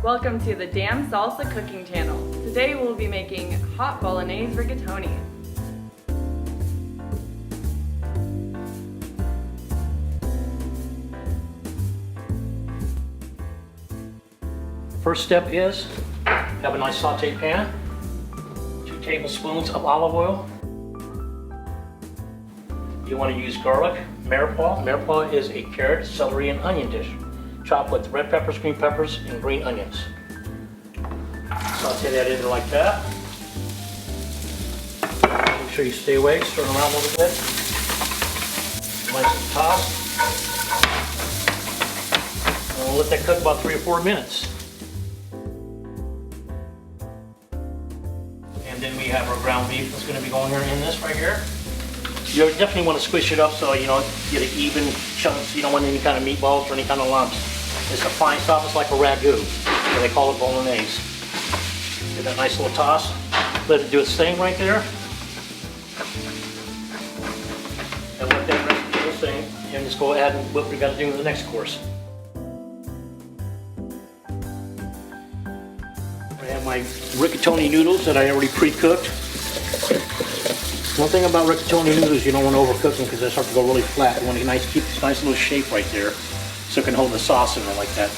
Welcome to the DAM Salsa cooking channel. Today we'll be making hot Bolognese Rigatoni. First step is have a nice saute pan, 2 tablespoons of olive oil. You want to use garlic, Mirepoix. Mirepoix is a carrot, celery, and onion dish, chopped with red peppers, green peppers, and green onions. Saute that in there like that. Make sure you stay away, stir them around a little bit. Nice and toss. And we'll let that cook about 3 or 4 minutes. And then we have our ground beef that's going to be going here in this right here. You definitely want to squish it up so you don't get an even chunks. You don't want any kind of meatballs or any kind of lumps. It's a fine stuff. It's like a ragu, or they call it bolognese. Give that nice little toss. Let it do its thing right there. And let that rest do its thing. And just go ahead and what we got to do in the next course. I have my rigatoni noodles that I already pre-cooked. One thing about rigatoni noodles, you don't want to overcook them because they start to go really flat. You want to keep this nice little shape right there so it can hold the sauce in there like that.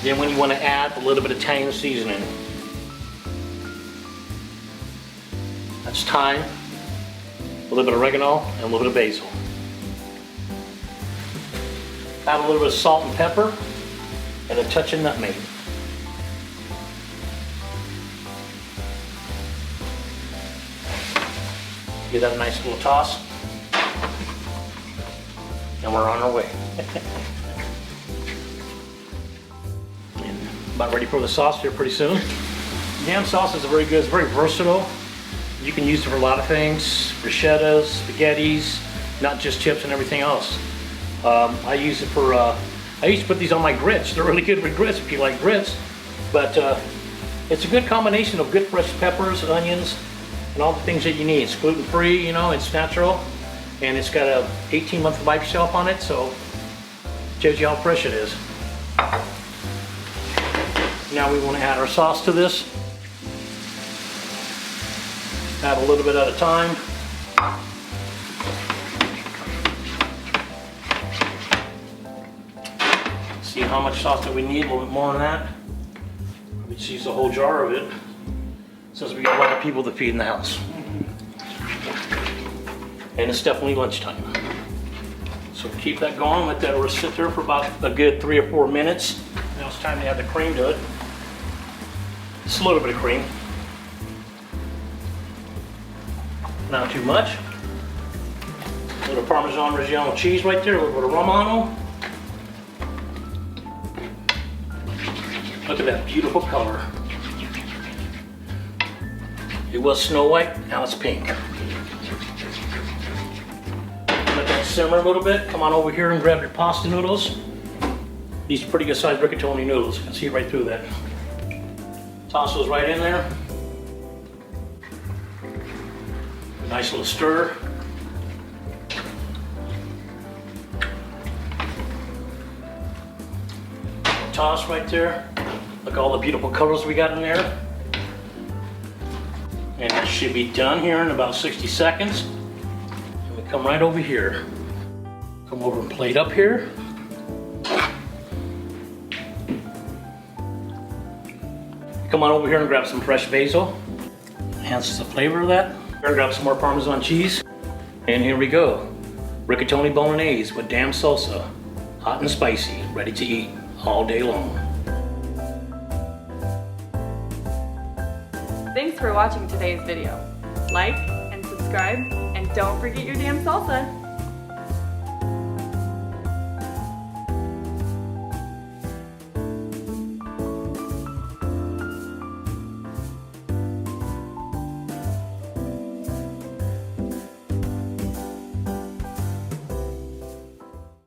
Then when you want to add a little bit of Tang seasoning. That's thyme, a little bit of oregano, and a little bit of basil. Add a little bit of salt and pepper, and a touch of nutmeg. Give that a nice little toss, and we're on our way. And about ready for the sauce here pretty soon. DAM sauce is very good. It's very versatile. You can use it for a lot of things: bruschettas, spaghettis, not just chips and everything else. I use it for, I used to put these on my grits. They're really good with grits if you like grits. But it's a good combination of good fresh peppers, onions, and all the things that you need. It's gluten-free, you know, it's natural. And it's got a 18-month life shelf on it, so it shows you how fresh it is. Now we want to add our sauce to this. Add a little bit at a time. See how much sauce that we need, a little bit more than that. We just use the whole jar of it, since we got a lot of people to feed in the house. And it's definitely lunchtime. So keep that going, let that sit there for about a good 3 or 4 minutes. Now it's time to add the cream to it. Just a little bit of cream. Not too much. A little Parmesan cheese right there, a little bit of Romano. Look at that beautiful color. It was Snow White, now it's pink. Let that simmer a little bit. Come on over here and grab your pasta noodles. These are pretty good sized rigatoni noodles. You can see right through that. Toss those right in there. A nice little stir. Toss right there. Look at all the beautiful colors we got in there. And it should be done here in about 60 seconds. And we come right over here. Come over and plate up here. Come on over here and grab some fresh basil. Enhances the flavor of that. Here, grab some more Parmesan cheese. And here we go. Rigatoni Bolognese with DAM Salsa. Hot and spicy, ready to eat all day long. Thanks for watching today's video. Like and subscribe, and don't forget your DAM Salsa.